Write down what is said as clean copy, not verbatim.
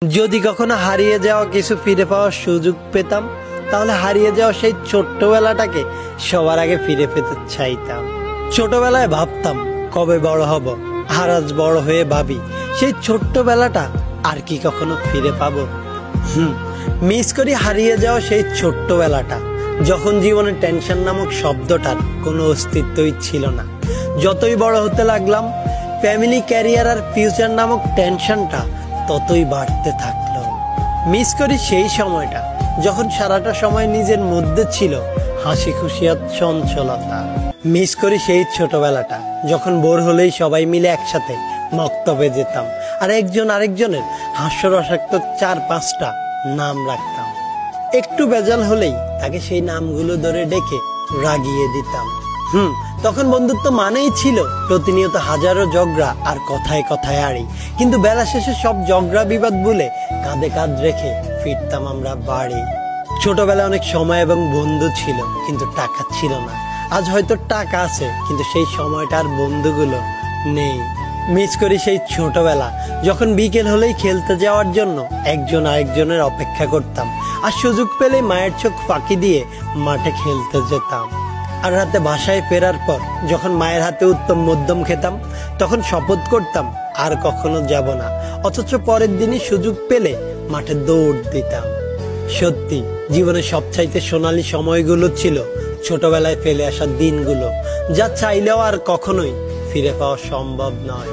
যদি কখনো হারিয়ে যাওয়া কিছু ফিরে পাওয়ার সুযোগ পেতাম, তাহলে হারিয়ে যাওয়া সেই ছোট্টবেলাটাকে সবার আগে ফিরে পেতে চাইতাম। ছোটবেলায় ভাবতাম কবে বড় হব, আর আজ বড় হয়ে ভাবি সেই ছোট্টবেলাটা আর কি কখনো ফিরে পাবো। মিস করি হারিয়ে যাওয়া সেই ছোট্টবেলাটা, যখন জীবনে টেনশন নামক শব্দটার কোনো অস্তিত্বই ছিল না। যতই বড় হতে লাগলাম, ফ্যামিলি, ক্যারিয়ার আর ফিউচার নামক টেনশনটা ততই বাড়তে থাকলো। মিস করি সেই সময়টা যখন সারাটা সময় নিজের মধ্যে ছিল হাসি খুশি আর চঞ্চলতা। মিস করি সেই ছোটবেলাটা যখন বোর হলেই সবাই মিলে একসাথে মক্তবে যেতাম, আর একজন আরেকজনের হাস্যরসাক্ত 4-5টা নাম রাখতাম। একটু বেজাল হলেই তাকে সেই নামগুলো ধরে ডেকে রাগিয়ে দিতাম। তখন বন্ধুত্ব মানেই ছিল প্রতিনিয়ত হাজারো ঝগড়া আর কথায় কথায় আড়ি, কিন্তু বেলা শেষে সব ঝগড়া বিবাদ ভুলে কাঁধে কাঁধ রেখে ফিরতাম আমরা বাড়ি। ছোটবেলায় অনেক সময় এবং বন্ধু ছিল, কিন্তু টাকা ছিল না। আজ হয়তো টাকা আছে, কিন্তু সেই সময়টা আর বন্ধুগুলো নেই। মিস করি সেই ছোটবেলা যখন বিকেল হলেই খেলতে যাওয়ার জন্য একজন আরেকজনের অপেক্ষা করতাম, আর সুযোগ পেলে মায়ের চোখ ফাঁকি দিয়ে মাঠে খেলতে যেতাম। আর রাতে বাসায় ফেরার পর যখন মায়ের হাতে উত্তম মধ্যম খেতাম, তখন শপথ করতাম আর কখনো যাব না, অথচ পরের দিনই সুযোগ পেলে মাঠে দৌড় দিতাম। সত্যি, জীবনের সবচাইতে সোনালী সময়গুলো ছিল ছোটবেলায় ফেলে আসা দিনগুলো, যা চাইলেও আর কখনোই ফিরে পাওয়া সম্ভব নয়।